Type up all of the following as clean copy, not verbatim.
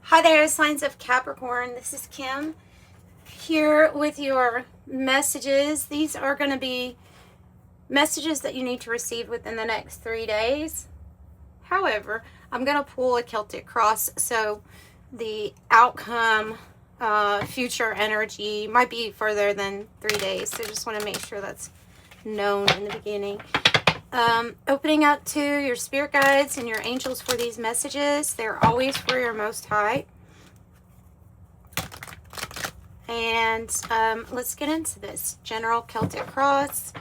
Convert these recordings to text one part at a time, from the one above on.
Hi there, signs of Capricorn. This is Kim here with your messages. These are going to be messages that you need to receive within the next 3 days. However, I'm going to pull a Celtic cross, so the outcome, future energy might be further than 3 days. So just want to make sure that's known in the beginning. Opening up to your spirit guides and your angels for these messages. They're always for your Most High. And let's get into this. General Celtic cross.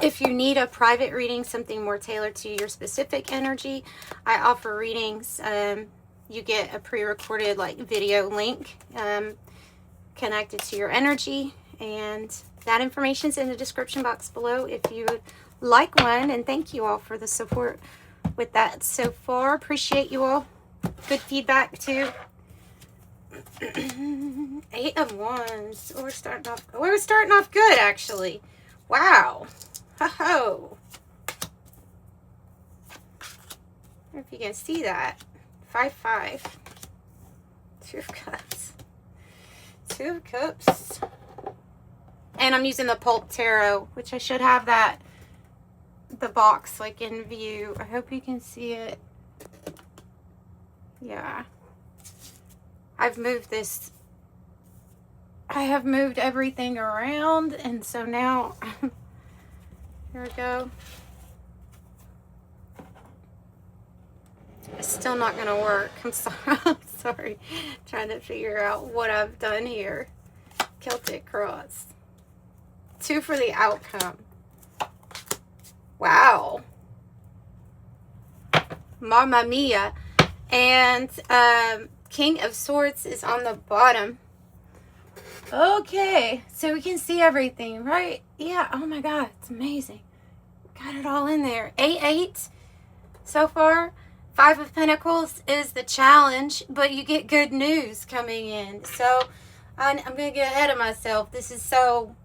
If you need a private reading, something more tailored to your specific energy, I offer readings. You get a pre-recorded video link connected to your energy, and that information is in the description box below if you would like one. And thank you all for the support with that so far. Appreciate you all. Good feedback too. 8 of Wands. We're starting off good, actually. Wow. Ho-ho. I don't know if you can see that. 5-5. 2 of Cups. 2 of Cups. And I'm using the Pulp Tarot, which I should have that, the box, in view. I hope you can see it. Yeah. I've moved this. I have moved everything around, and so now, here we go. It's still not going to work. I'm sorry. I'm sorry. Trying to figure out what I've done here. Celtic cross. 2 for the outcome. Wow. Mamma mia. And King of Swords is on the bottom. Okay, so we can see everything, right? Yeah, oh my God, it's amazing. Got it all in there. 8-8 so far. 5 of Pentacles is the challenge, but you get good news coming in. So I'm going to get ahead of myself. This is so...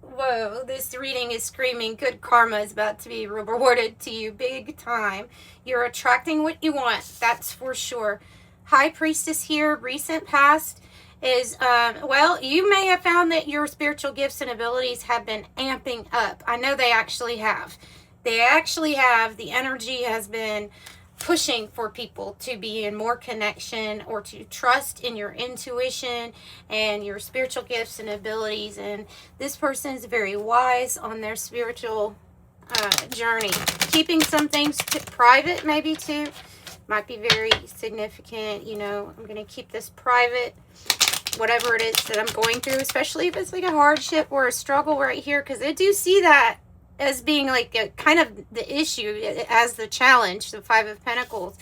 Whoa, this reading is screaming good karma is about to be rewarded to you big time. You're attracting what you want, that's for sure. High Priestess here, recent past, is, well, you may have found that your spiritual gifts and abilities have been amping up. I know they actually have. They actually have. The energy has been pushing for people to be in more connection or to trust in your intuition and your spiritual gifts and abilities. And this person is very wise on their spiritual journey. Keeping some things private maybe too. Might be very significant. You know, I'm going to keep this private. Whatever it is that I'm going through, especially if it's a hardship or a struggle right here, because I do see that as being a kind of the issue, as the challenge. The 5 of Pentacles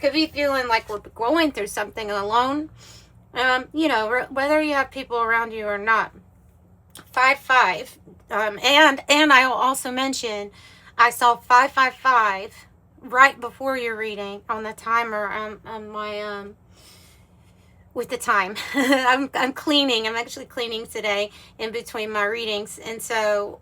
could be feeling like we're going through something alone, you know, whether you have people around you or not. 5-5, and I'll also mention I saw 5-5-5 right before your reading on the timer on my with the time. I'm cleaning. I'm actually cleaning today in between my readings. And so,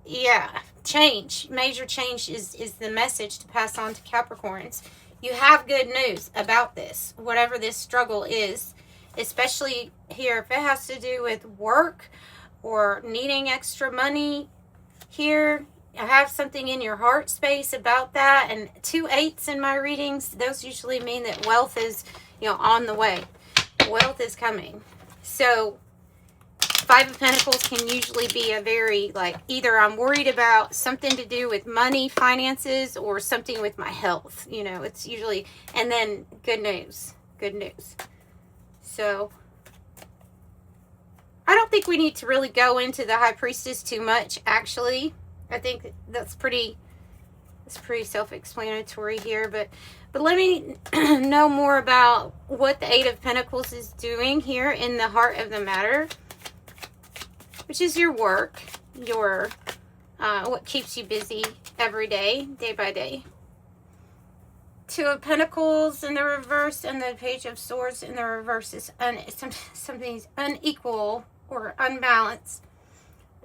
yeah, change. Major change is the message to pass on to Capricorns. You have good news about this, whatever this struggle is, especially here. If it has to do with work or needing extra money here, I have something in your heart space about that. And 2 8s in my readings, those usually mean that wealth is, on the way. Wealth is coming. So 5 of Pentacles can usually be a very either I'm worried about something to do with money, finances, or something with my health. It's usually, and then good news. So I don't think we need to really go into the High Priestess too much, actually. I think that's pretty self-explanatory here, but let me know more about what the 8 of Pentacles is doing here in the heart of the matter, which is your work, your what keeps you busy every day, day by day. 2 of Pentacles in the reverse, and the Page of Swords in the reverse is something's unequal or unbalanced.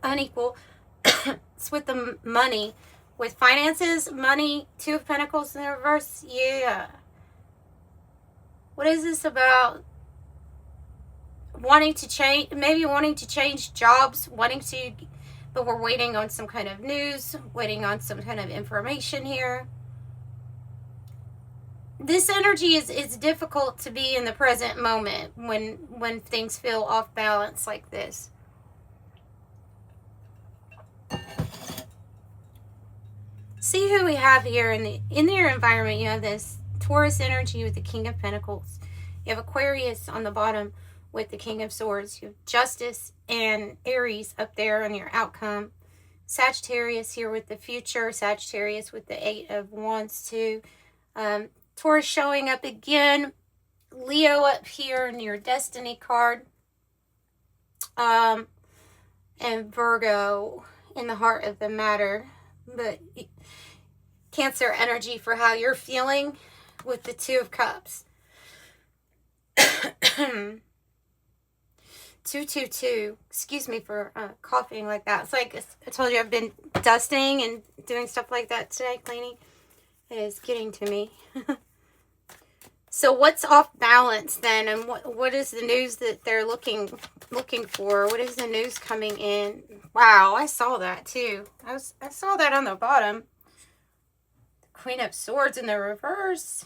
Unequal. It's with the money. With finances, money, 2 of Pentacles in the reverse, yeah. What is this about? Wanting to change, maybe wanting to change jobs, but we're waiting on some kind of news, waiting on some kind of information here. This energy is difficult to be in the present moment when things feel off balance like this. See who we have here in your environment. You have this Taurus energy with the King of Pentacles. You have Aquarius on the bottom with the King of Swords. You have Justice and Aries up there on your outcome. Sagittarius here with the future. Sagittarius with the Eight of Wands too. Taurus showing up again. Leo up here in your Destiny card. And Virgo in the heart of the matter. But Cancer energy for how you're feeling with the Two of Cups. 222. Excuse me for coughing like that. It's like I told you, I've been dusting and doing stuff like that today, cleaning. It is getting to me. So what's off balance then, and what is the news that they're looking for? What is the news coming in? Wow, I saw that too. I saw that on the bottom. The Queen of Swords in the reverse.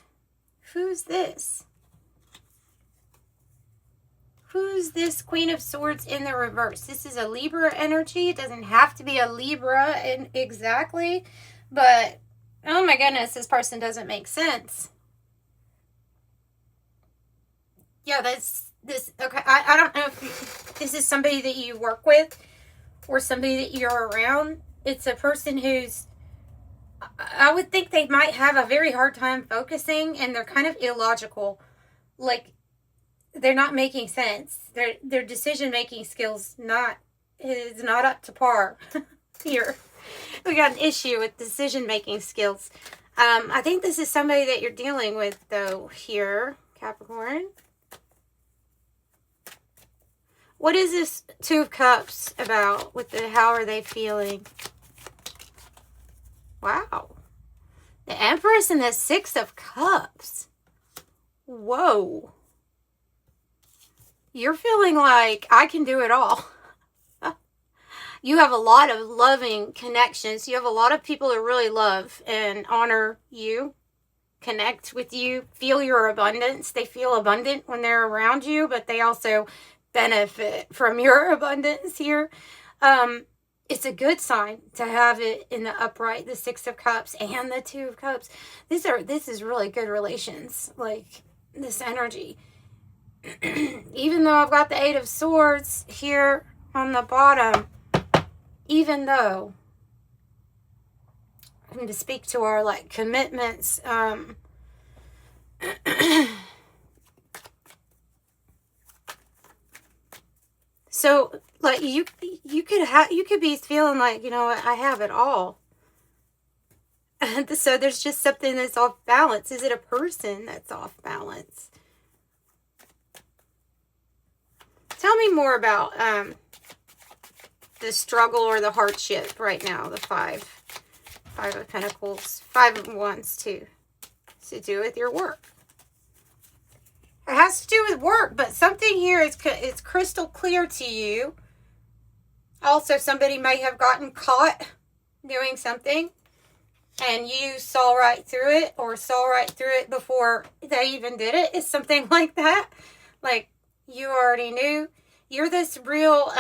Who's this? Who's this Queen of Swords in the reverse? This is a Libra energy. It doesn't have to be a Libra exactly, but oh my goodness, this person doesn't make sense. Yeah, okay, I don't know if this is somebody that you work with or somebody that you're around. It's a person who's, I would think they might have a very hard time focusing, and they're kind of illogical. Like, they're not making sense. Their decision-making skills is not up to par here. We got an issue with decision-making skills. I think this is somebody that you're dealing with, though, here, Capricorn. What is this Two of Cups about? How are they feeling? Wow. The Empress and the Six of Cups. Whoa. You're feeling like I can do it all. You have a lot of loving connections. You have a lot of people that really love and honor you, connect with you, feel your abundance. They feel abundant when they're around you, but they also benefit from your abundance here. It's a good sign to have it in the upright, the Six of Cups and the Two of Cups. This is really good relations, like this energy. Even though I've got the Eight of Swords here on the bottom, even though I'm going to speak to our like commitments, so like you could be feeling like, you know what, I have it all. And so there's just something that's off balance. Is it a person that's off balance? Tell me more about the struggle or the hardship right now. The Five of Pentacles, Five of Wands too. It's to do with your work. It has to do with work, but something here is crystal clear to you. Also, somebody may have gotten caught doing something, and you saw right through it, or saw right through it before they even did it. It's something like that. Like, you already knew. You're this real,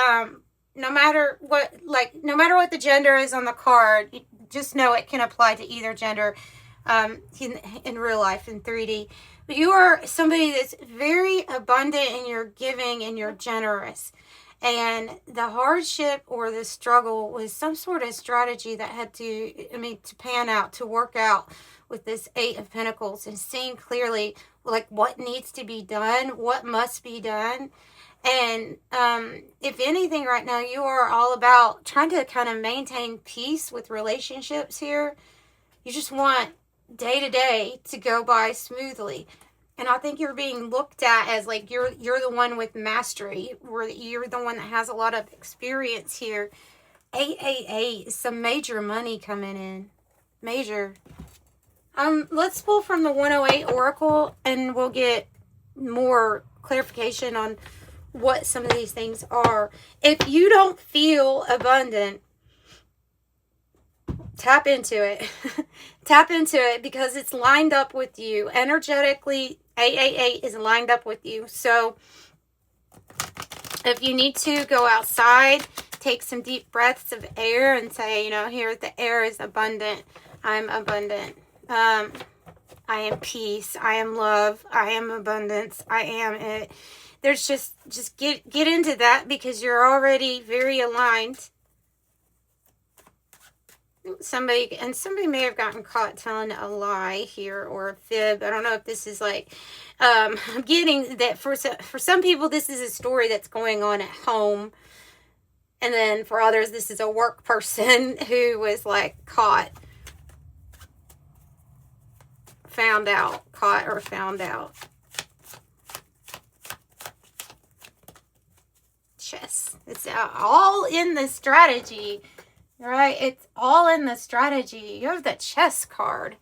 no matter what the gender is on the card, just know it can apply to either gender in real life, in 3D. But you are somebody that's very abundant, and you're giving, and you're generous. And the hardship or the struggle was some sort of strategy that had to pan out, to work out with this Eight of Pentacles, and seeing clearly like what needs to be done, what must be done. And if anything right now, you are all about trying to kind of maintain peace with relationships here. You just want day to day to go by smoothly. And I think you're being looked at as like you're the one with mastery, or you're the one that has a lot of experience here. 888 is some major money coming in. Major. Let's pull from the 108 Oracle, and we'll get more clarification on what some of these things are. If you don't feel abundant, tap into it. Tap into it, because it's lined up with you. Energetically, 888 is lined up with you. So if you need to go outside, take some deep breaths of air and say, you know, here the air is abundant. I'm abundant. I am peace. I am love. I am abundance. I am it. There's just get into that, because you're already very aligned. Somebody may have gotten caught telling a lie here, or a fib. I don't know if this is like, I'm getting that for some people, this is a story that's going on at home. And then for others, this is a work person who was like caught or found out. Chess. It's all in the strategy. Right? It's all in the strategy. You have the chess card.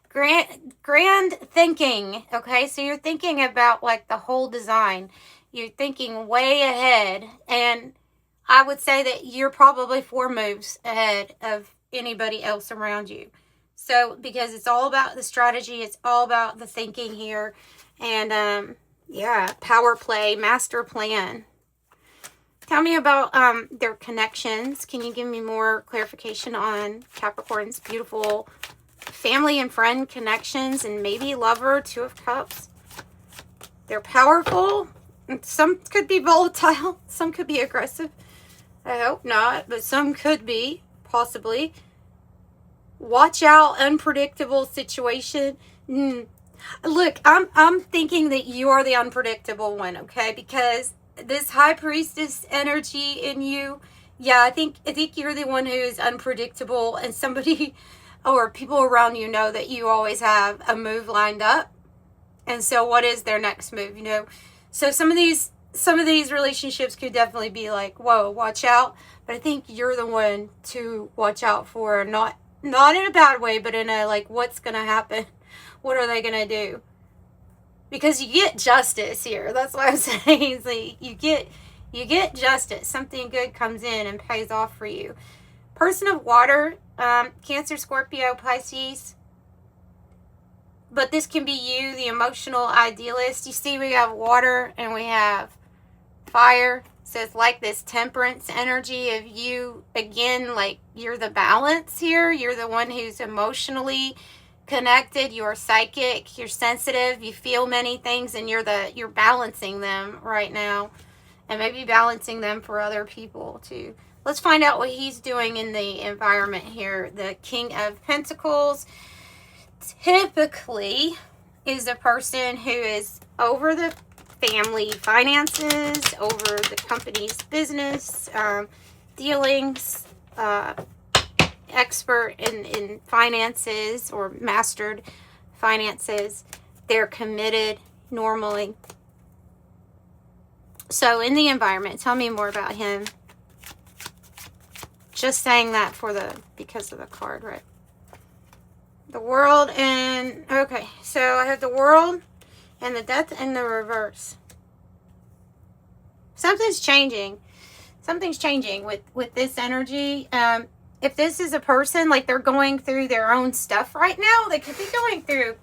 Grand thinking. Okay? So you're thinking about like the whole design. You're thinking way ahead. And I would say that you're probably 4 moves ahead of anybody else around you. So, because it's all about the strategy. It's all about the thinking here. And, yeah, power play, master plan. Tell me about their connections. Can you give me more clarification on Capricorn's beautiful family and friend connections, and maybe lover, 2 of Cups? They're powerful. Some could be volatile. Some could be aggressive. I hope not, but some could be, possibly. Watch out, unpredictable situation. Look, I'm thinking that you are the unpredictable one, okay? Because this high priestess energy in you, yeah, I think you're the one who is unpredictable, and somebody or people around you know that you always have a move lined up. And so what is their next move, you know? So some of these relationships could definitely be like, whoa, watch out. But I think you're the one to watch out for, not in a bad way, but in a like, what's going to happen? What are they going to do? Because you get justice here. That's what I'm saying. It's like you get justice. Something good comes in and pays off for you. Person of water, Cancer, Scorpio, Pisces. But this can be you, the emotional idealist. You see, we have water and we have fire. So it's like this temperance energy of you, again, like you're the balance here. You're the one who's emotionally connected, you're psychic, you're sensitive, you feel many things, and you're balancing them right now, and maybe balancing them for other people too. Let's find out what he's doing in the environment here. The King of Pentacles typically is a person who is over the family finances, over the company's business dealings, expert in finances or mastered finances. They're committed normally. So in the environment, tell me more about him. Just saying that because of the card, right? The World and, okay, so I have the World and the Death in the reverse. Something's changing. Something's changing with this energy. If this is a person, like they're going through their own stuff right now, they could be going through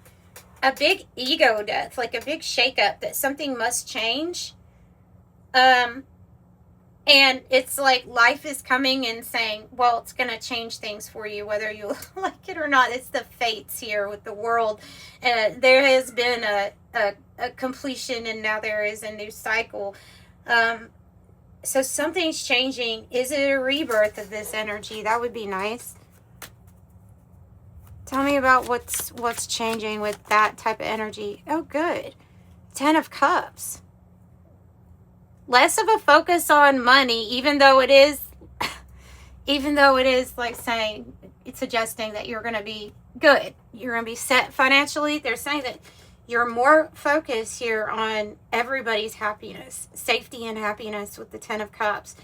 a big ego death, like a big shakeup that something must change. And it's like life is coming and saying, well, it's going to change things for you, whether you like it or not. It's the fates here with the World. There has been a completion, and now there is a new cycle. So something's changing. Is it a rebirth of this energy? That would be nice. Tell me about what's changing with that type of energy. Oh, good. 10 of Cups. Less of a focus on money, even though it is like saying, it's suggesting that you're going to be good. You're going to be set financially. They're saying that you're more focused here on everybody's happiness, safety and happiness with the 10 of Cups.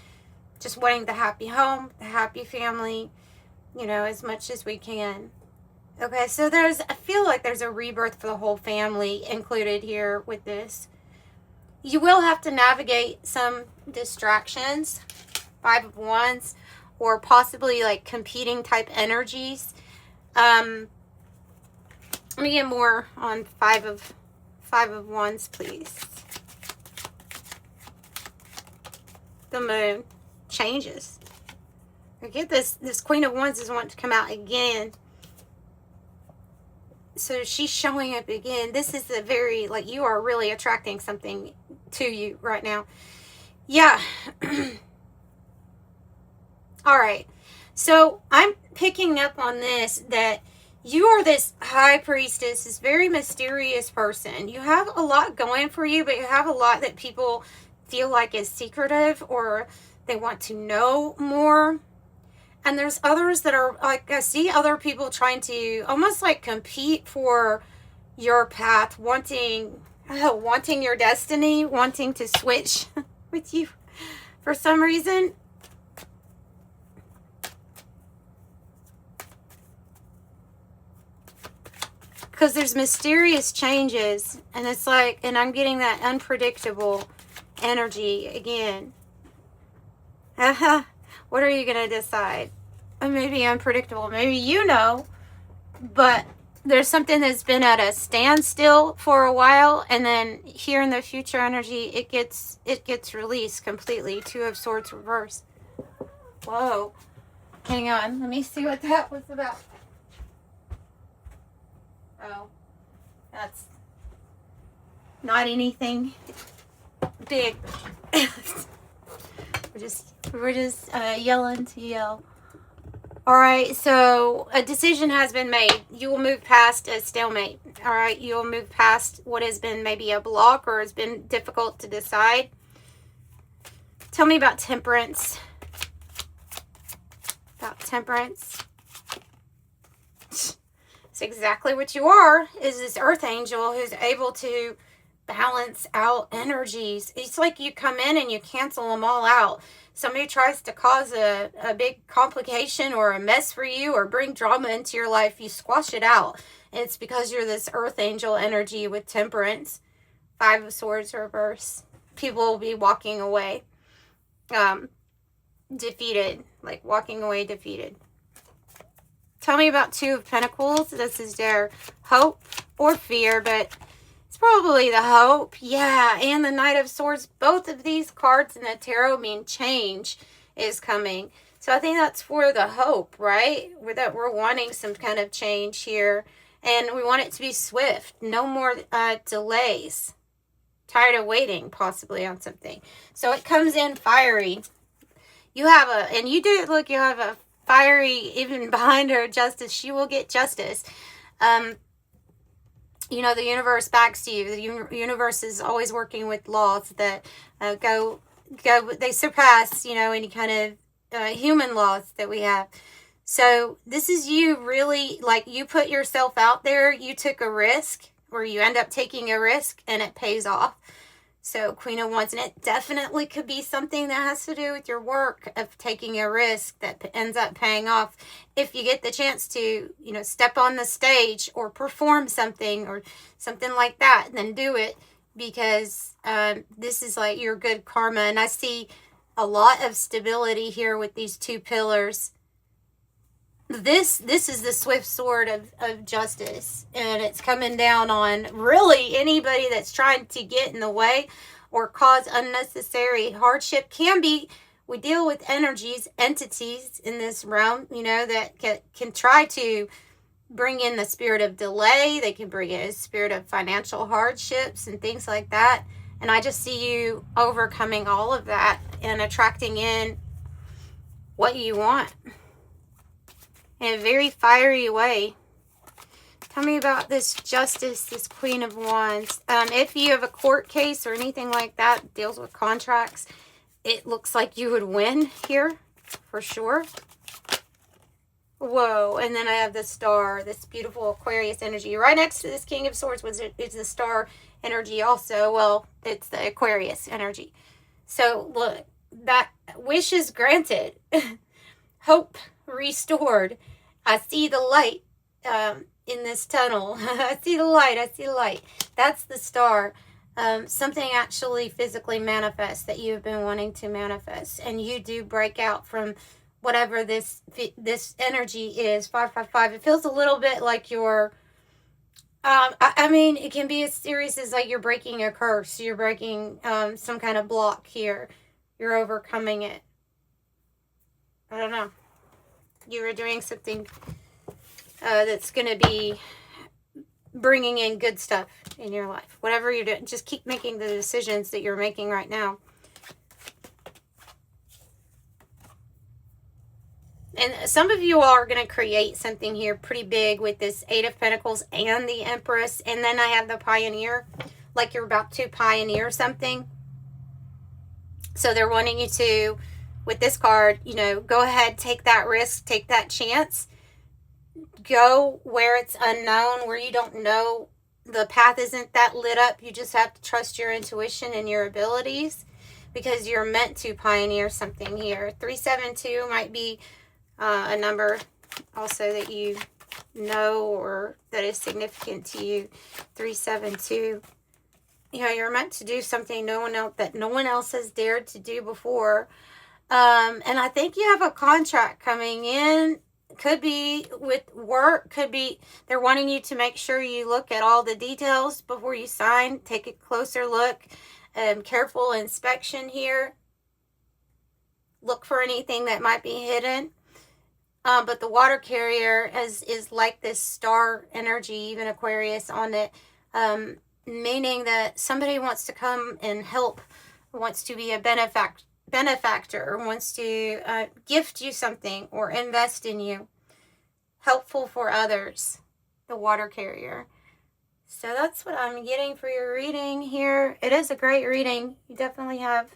Just wanting the happy home, the happy family, you know, as much as we can. Okay, so I feel like there's a rebirth for the whole family included here with this. You will have to navigate some distractions, 5 of Wands, or possibly like competing type energies. Let me get more on 5 of Wands, please. The moon changes. I get this Queen of Wands is wanting to come out again. So she's showing up again. This is a very, like, you are really attracting something to you right now. Yeah. All right. So I'm picking up on this, that you are this high priestess, this very mysterious person. You have a lot going for you, but you have a lot that people feel like is secretive, or they want to know more. And there's others that are like, I see other people trying to almost like compete for your path, wanting your destiny, wanting to switch with you for some reason. Because there's mysterious changes, and it's like, and I'm getting that unpredictable energy again. What are you going to decide? Maybe unpredictable. Maybe you know, but there's something that's been at a standstill for a while, and then here in the future energy, it gets released completely. 2 of Swords reverse. Whoa. Hang on. Let me see what that was about. Oh. That's not anything big. We're just yelling to yell. All right, so a decision has been made. You will move past a stalemate. All right, you will move past what has been maybe a block or has been difficult to decide. Tell me about temperance. About temperance. It's exactly what you are, is this earth angel who's able to balance out energies. It's like you come in and you cancel them all out. Somebody tries to cause a big complication or a mess for you or bring drama into your life, you squash it out. And it's because you're this earth angel energy with temperance. 5 of Swords reverse. People will be walking away defeated, like walking away defeated. Tell me about 2 of Pentacles. This is their hope or fear, but it's probably the hope. Yeah, and the Knight of Swords. Both of these cards in the tarot mean change is coming. So I think that's for the hope, right? That we're wanting some kind of change here. And we want it to be swift. No more delays. Tired of waiting, possibly, on something. So it comes in fiery. You have and you do look, you have a fiery, even behind her, justice. She will get justice. You know, the universe backs you. The universe is always working with laws that they surpass, you know, any kind of human laws that we have. So this is you really, like, you put yourself out there, you took a risk, or you end up taking a risk, and it pays off. So Queen of Wands, and it definitely could be something that has to do with your work of taking a risk that ends up paying off. If you get the chance to, you know, step on the stage or perform something or something like that, then do it, because this is like your good karma. And I see a lot of stability here with these 2 pillars. This is the swift sword of justice, and it's coming down on really anybody that's trying to get in the way or cause unnecessary hardship. We deal with energies, entities in this realm, you know, that can try to bring in the spirit of delay. They can bring in a spirit of financial hardships and things like that. And I just see you overcoming all of that and attracting in what you want in a very fiery way. Tell me about this justice, this Queen of Wands. If you have a court case or anything like that, deals with contracts, it looks like you would win here for sure. Whoa, and then I have the star, this beautiful Aquarius energy. Right next to this King of Swords is the star energy also. Well, it's the Aquarius energy. So look, that wish is granted. Hope restored. I see the light in this tunnel. I see the light. That's the star. something actually physically manifests that you've been wanting to manifest, and you do break out from whatever this energy is. 555. It feels a little bit like you're I mean, it can be as serious as like you're breaking a curse, you're breaking some kind of block here, you're overcoming it. I don't know, you were doing something that's going to be bringing in good stuff in your life. Whatever you're doing, just keep making the decisions that you're making right now. And some of you are going to create something here pretty big with this Eight of Pentacles and the Empress. And then I have the Pioneer, like you're about to pioneer something. So they're wanting you to, with this card, you know, go ahead, take that risk, take that chance. Go where it's unknown, where you don't know, the path isn't that lit up. You just have to trust your intuition and your abilities, because you're meant to pioneer something here. 372 might be a number also that you know or that is significant to you. 372. You know, you're meant to do something no one else has dared to do before. And I think you have a contract coming in. Could be with work, could be they're wanting you to make sure you look at all the details before you sign. Take a closer look. Careful inspection here. Look for anything that might be hidden. But the water carrier is like this star energy, even Aquarius on it, meaning that somebody wants to come and help, wants to be a benefactor, wants to gift you something or invest in you. Helpful for others, the water carrier. So that's what I'm getting for your reading here. It is a great reading. You definitely have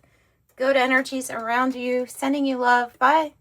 good energies around you. Sending you love. Bye.